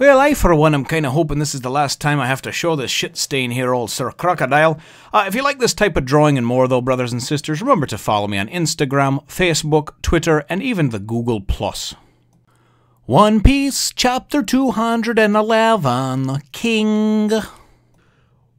Well, I, for one, am kind of hoping this is the last time I have to show this shit stain here, old Sir Crocodile. If you like this type of drawing and more, though, brothers and sisters, remember to follow me on Instagram, Facebook, Twitter, and even the Google+. One Piece, Chapter 211, King.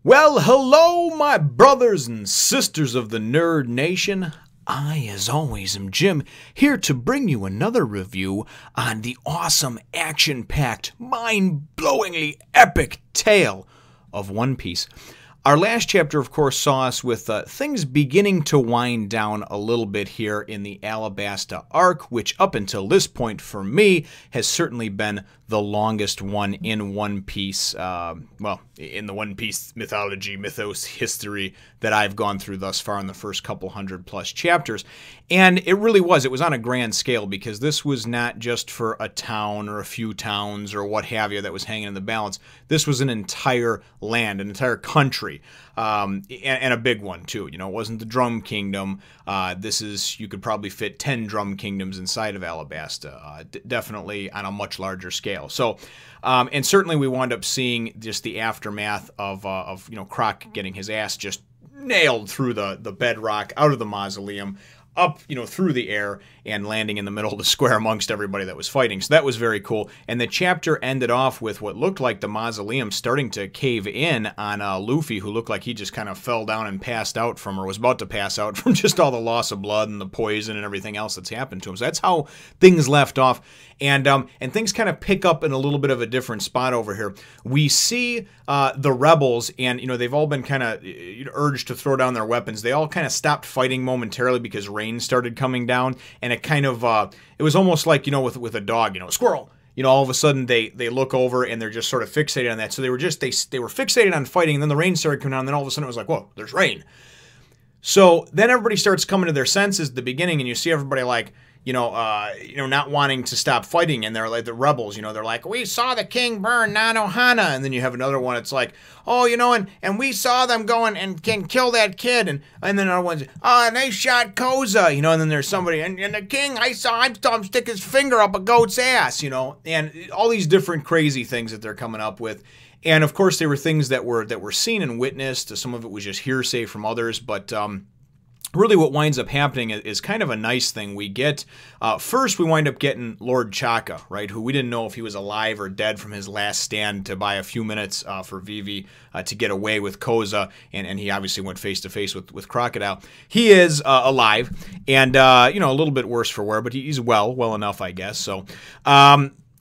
Well, hello, my brothers and sisters of the Nerd Nation. I, as always, am Jim, here to bring you another review on the awesome, action-packed, mind-blowingly epic tale of One Piece. Our last chapter, of course, saw us with things beginning to wind down a little bit here in the Alabasta arc, which up until this point, for me, has certainly been the longest one in One Piece, well, in the One Piece mythos, history that I've gone through thus far in the first couple 100+ chapters. And it really was. It was on a grand scale because this was not just for a town or a few towns or what have you that was hanging in the balance. This was an entire land, an entire country. And a big one, too. You know, it wasn't the Drum Kingdom. This is, you could probably fit 10 Drum Kingdoms inside of Alabasta. Definitely on a much larger scale. So, and certainly we wound up seeing just the aftermath of you know, Croc getting his ass just nailed through the bedrock, out of the mausoleum, up, you know, through the air and landing in the middle of the square amongst everybody that was fighting. So that was very cool. And the chapter ended off with what looked like the mausoleum starting to cave in on Luffy, who looked like he just kind of fell down and passed out from, or was about to pass out from just all the loss of blood and the poison and everything else that's happened to him. So that's how things left off. And things kind of pick up in a little bit of a different spot over here. We see the rebels, and, you know, they've all been kind of urged to throw down their weapons. They all kind of stopped fighting momentarily because rain started coming down, and it kind of, it was almost like, you know, with a dog, you know, squirrel. You know, all of a sudden they look over and they're just sort of fixated on that. So they were just, they were fixated on fighting, and then the rain started coming down, and then all of a sudden it was like, whoa, there's rain. So then everybody starts coming to their senses at the beginning, and you see everybody like, you know, not wanting to stop fighting, and they're like the rebels, you know, they're like, we saw the king burn Nanohana, and then you have another one, it's like, oh, you know, and we saw them going and can kill that kid, and then another one's, oh, and they shot Koza, you know, and then there's somebody, and the king, I saw him stick his finger up a goat's ass, you know, and all these different crazy things that they're coming up with. And of course, they were things that were seen and witnessed. Some of it was just hearsay from others, but really what winds up happening is kind of a nice thing. We get, first we wind up getting Lord Chaka, right, who we didn't know if he was alive or dead from his last stand to buy a few minutes for Vivi to get away with Koza, and he obviously went face-to-face with Crocodile. He is alive, and, you know, a little bit worse for wear, but he's well enough, I guess, so,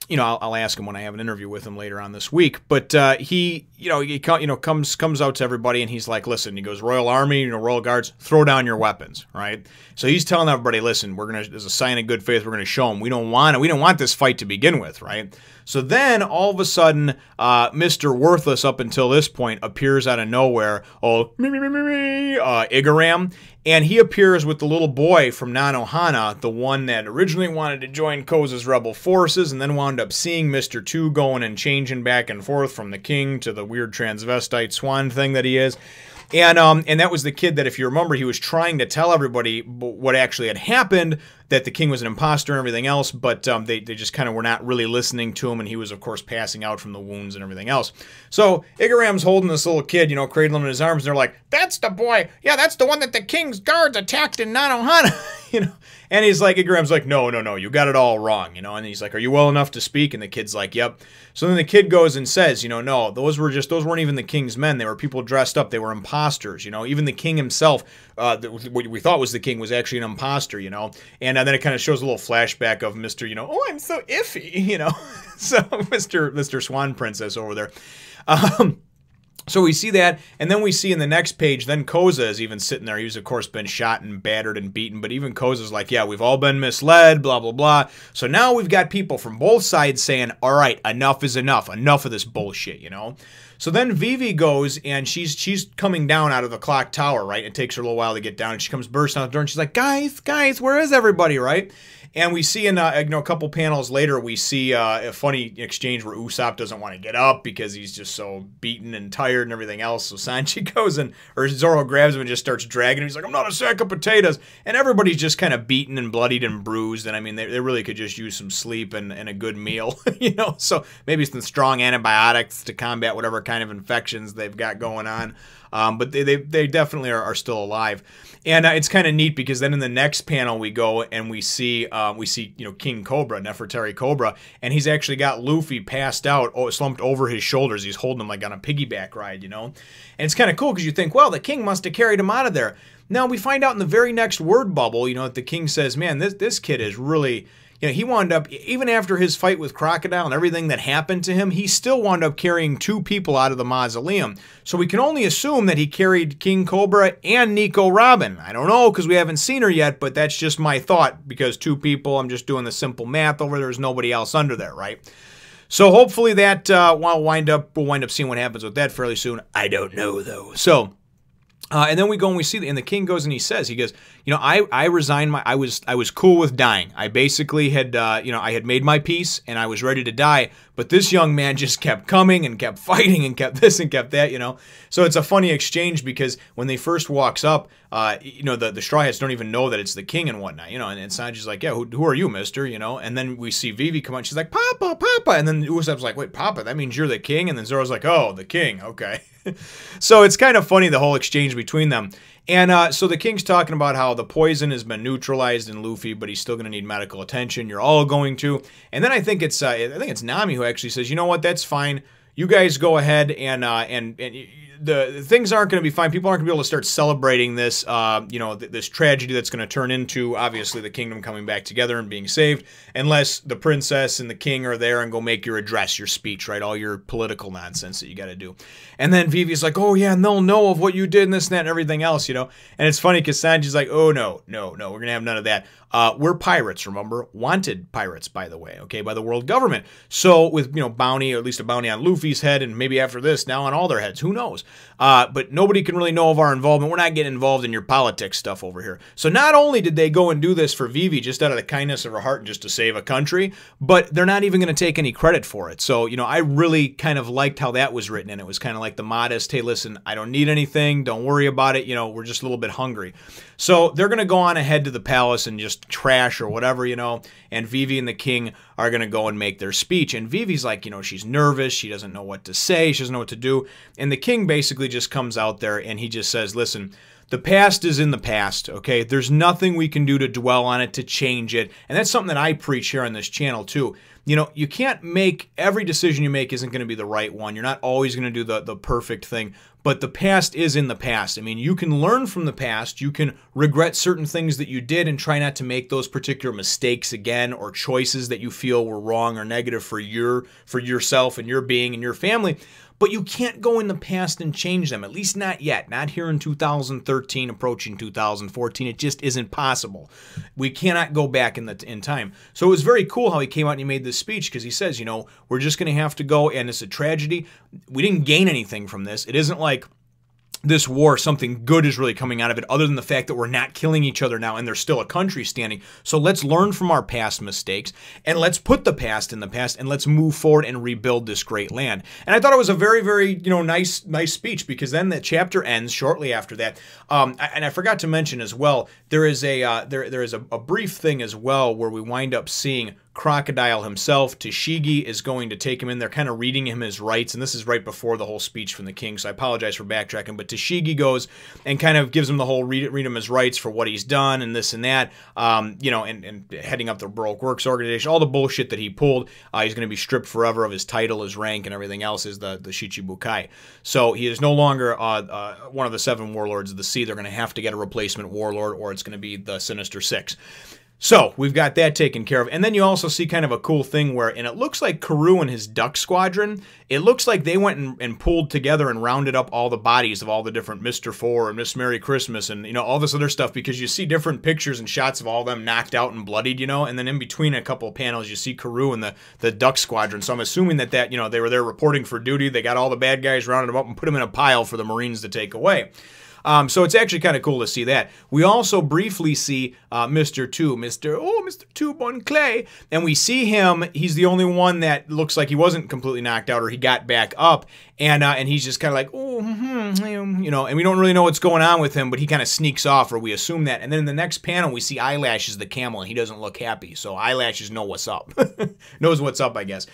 you know, I'll ask him when I have an interview with him later on this week. But he comes out to everybody, and he's like, listen, he goes, Royal Army, you know, Royal Guards, throw down your weapons, right? So he's telling everybody, listen, we're gonna, as a sign of good faith, we're gonna show them we don't want this fight to begin with, right? So then all of a sudden, Mr. Worthless up until this point appears out of nowhere, Igaram. And he appears with the little boy from Nanohana, the one that originally wanted to join Koza's rebel forces and then wound up seeing Mr. 2 going and changing back and forth from the king to the weird transvestite swan thing that he is. And that was the kid that, if you remember, he was trying to tell everybody what actually had happened, that the king was an imposter and everything else, but they just kind of were not really listening to him, and he was, of course, passing out from the wounds and everything else. So Igaram's holding this little kid, you know, cradling him in his arms, and they're like, that's the boy. Yeah, that's the one that the king's guards attacked in Nanohana, you know. And he's like, Igaram's like, no, you got it all wrong, you know. And he's like, are you well enough to speak? And the kid's like, yep. So then the kid goes and says, you know, no, those weren't even the king's men. They were people dressed up. They were imposters, you know. Even the king himself, what we thought was the king, was actually an imposter, you know. And then it kind of shows a little flashback of Mr., you know, oh, I'm so iffy, you know. So Mr. Swan Princess over there. So we see that, and then we see in the next page, then Koza is even sitting there. He's, of course, been shot and battered and beaten, but even Koza's like, yeah, we've all been misled, blah, blah, blah. So now we've got people from both sides saying, all right, enough is enough. Enough of this bullshit, you know? So then Vivi goes, and she's coming down out of the clock tower, right? It takes her a little while to get down, and she comes bursting out the door, and she's like, guys, where is everybody, right? And we see in a couple panels later, we see a funny exchange where Usopp doesn't want to get up because he's just so beaten and tired. beard and everything else. So Sanji goes and, or Zoro grabs him and just starts dragging him. He's like, I'm not a sack of potatoes. And everybody's just kind of beaten and bloodied and bruised. And I mean, they really could just use some sleep and a good meal, you know? So maybe some strong antibiotics to combat whatever kind of infections they've got going on. But they definitely are still alive. And it's kind of neat because then in the next panel we go and we see you know, King Cobra, Nefertari Cobra, and he's actually got Luffy passed out, slumped over his shoulders. He's holding him like on a piggyback ride, you know? And it's kind of cool because you think, well, the king must have carried him out of there. Now we find out in the very next word bubble, you know, that the king says, man, this kid is really... You know, he wound up, even after his fight with Crocodile and everything that happened to him, he still wound up carrying 2 people out of the mausoleum. So we can only assume that he carried King Cobra and Nico Robin. I don't know, because we haven't seen her yet, but that's just my thought, because 2 people, I'm just doing the simple math over there, there's nobody else under there, right? So hopefully that, we'll wind up seeing what happens with that fairly soon. I don't know, though. So... and then we go and we see, and the king goes and he goes, you know, I resigned I was cool with dying. I basically had, you know, I had made my peace and I was ready to die, but this young man just kept coming and kept fighting and kept this and kept that, you know. So it's a funny exchange because when they first walks up, you know, the Straw Hats don't even know that it's the king and whatnot, you know, and Sanji's like, yeah, who are you, mister, you know, and then we see Vivi come on, she's like, Papa, Papa, and then Usopp's like, wait, Papa, that means you're the king? And then Zoro's like, oh, the king, okay. So it's kind of funny, the whole exchange between them. And so the king's talking about how the poison has been neutralized in Luffy, but he's still going to need medical attention. You're all going to. And then I think it's Nami who actually says, you know what, that's fine. You guys go ahead and the things aren't going to be fine. People aren't going to be able to start celebrating this, you know, this tragedy that's going to turn into, obviously, the kingdom coming back together and being saved, unless the princess and the king are there and go make your address, your speech, right? All your political nonsense that you got to do. And then Vivi's like, oh, yeah, and they'll know of what you did and this and that and everything else, you know? And it's funny because Sanji's like, oh, no, we're going to have none of that. We're pirates, remember? Wanted pirates, by the way, okay, by the world government. So with, you know, bounty, or at least a bounty on Luffy's head, and maybe after this, now on all their heads, who knows? But nobody can really know of our involvement. We're not getting involved in your politics stuff over here. So not only did they go and do this for Vivi just out of the kindness of her heart and just to save a country, but they're not even going to take any credit for it. So, you know, I really kind of liked how that was written, and it was kind of like the modest, hey, listen, I don't need anything, don't worry about it, you know, we're just a little bit hungry. So they're going to go on ahead to the palace and just trash or whatever, you know, and Vivi and the king are going to go and make their speech. And Vivi's like, you know, she's nervous, she doesn't know what to say, she doesn't know what to do. And the king basically just comes out there and he just says, listen, the past is in the past, okay? There's nothing we can do to dwell on it, to change it. And that's something that I preach here on this channel too. You know, you can't make, every decision you make isn't going to be the right one. You're not always going to do the perfect thing. But the past is in the past. I mean, you can learn from the past. You can regret certain things that you did and try not to make those particular mistakes again, or choices that you feel were wrong or negative for yourself and your being and your family. But you can't go in the past and change them, at least not yet. Not here in 2013, approaching 2014. It just isn't possible. We cannot go back in time. So it was very cool how he came out and he made this speech, because he says, you know, we're just going to have to go, and it's a tragedy. We didn't gain anything from this. It isn't like this war, something good is really coming out of it, other than the fact that we're not killing each other now and there's still a country standing. So let's learn from our past mistakes, and let's put the past in the past, and let's move forward and rebuild this great land. And I thought it was a very, very, you know, nice speech, because then the chapter ends shortly after that. And I forgot to mention as well, there is a there is a brief thing as well where we wind up seeing Crocodile himself. Tashigi is going to take him in. They're kind of reading him his rights, and this is right before the whole speech from the king, so I apologize for backtracking, but Tashigi goes and kind of gives him the whole read him his rights for what he's done and this and that, you know, and heading up the Baroque Works organization, all the bullshit that he pulled. He's going to be stripped forever of his title, his rank, and everything else, is the Shichibukai. So he is no longer one of the 7 warlords of the sea. They're going to have to get a replacement warlord, or it's going to be the Sinister Six. So we've got that taken care of. And then you also see kind of a cool thing where, and it looks like Karoo and his duck squadron, it looks like they went and pulled together and rounded up all the bodies of all the different Mr. Four and Miss Merry Christmas and, you know, all this other stuff, because you see different pictures and shots of all of them knocked out and bloodied, you know, and then in between a couple of panels you see Karoo and the duck squadron. So I'm assuming that, you know, they were there reporting for duty. They got all the bad guys, rounded them up and put them in a pile for the Marines to take away. So it's actually kind of cool to see that. We also briefly see Mr. Two Bon Clay, and we see him. He's the only one that looks like he wasn't completely knocked out, or he got back up, and he's just kind of like, oh, you know, and we don't really know what's going on with him, but he kind of sneaks off, or we assume that. And then in the next panel, we see Eyelashes the camel, and he doesn't look happy. So Eyelashes know what's up, knows what's up, I guess.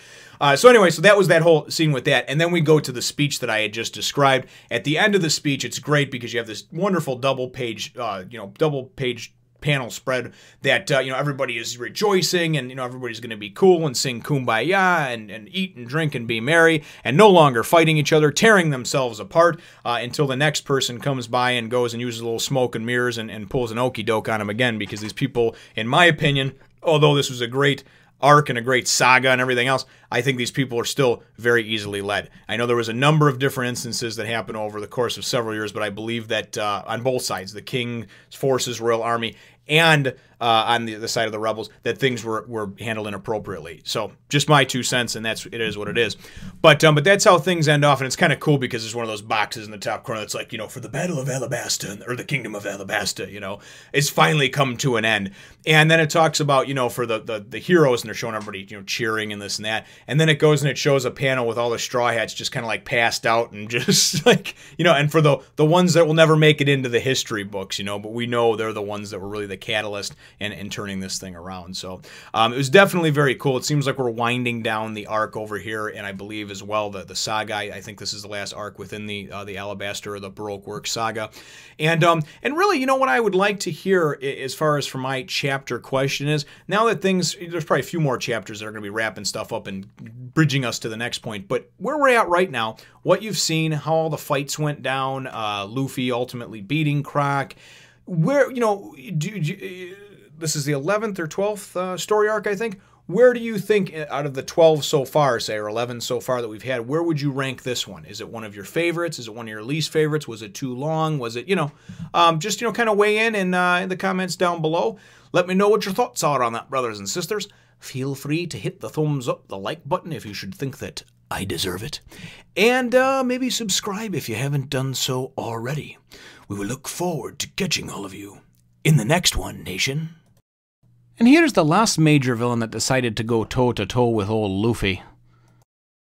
So anyway, so that was that whole scene with that. And then we go to the speech that I had just described. At the end of the speech, it's great because you have this wonderful double page panel spread that, everybody is rejoicing, and, everybody's going to be cool and sing Kumbaya and eat and drink and be merry and no longer fighting each other, tearing themselves apart until the next person comes by and goes and uses a little smoke and mirrors and pulls an okey doke on them again, because these people, in my opinion, although this was a great arc and a great saga and everything else, I think these people are still very easily led. I know there was a number of different instances that happened over the course of several years, but I believe that on both sides, the King's forces, Royal Army, and on the side of the rebels, that things were handled inappropriately. So just my 2 cents, and it is what it is. But that's how things end off, and it's kind of cool because there's one of those boxes in the top corner that's like, for the Battle of Alabasta, or the Kingdom of Alabasta, it's finally come to an end. And then it talks about, for the heroes, and they're showing everybody, cheering and this and that. And then it goes and it shows a panel with all the Straw Hats just kind of like passed out and just like, and for the ones that will never make it into the history books, but we know they're the ones that were really the catalyst in turning this thing around. So it was definitely very cool. It seems like we're winding down the arc over here, and I believe as well the saga. I think this is the last arc within the Alabasta or the Baroque Works saga. And really, what I would like to hear as far as for my chapter question is, now that there's probably a few more chapters that are going to be wrapping stuff up and bridging us to the next point, but where we're at right now, what you've seen, how all the fights went down, Luffy ultimately beating Croc, where, this is the 11th or 12th story arc, I think. Where do you think, out of the 12 so far, say, or 11 so far that we've had, where would you rank this one? Is it one of your favorites? Is it one of your least favorites? Was it too long? Was it, just, kind of weigh in the comments down below. Let me know what your thoughts are on that, brothers and sisters. Feel free to hit the thumbs up, the like button, if you should think that I deserve it. And maybe subscribe if you haven't done so already. We will look forward to catching all of you in the next one, nation. And here's the last major villain that decided to go toe-to-toe with old Luffy.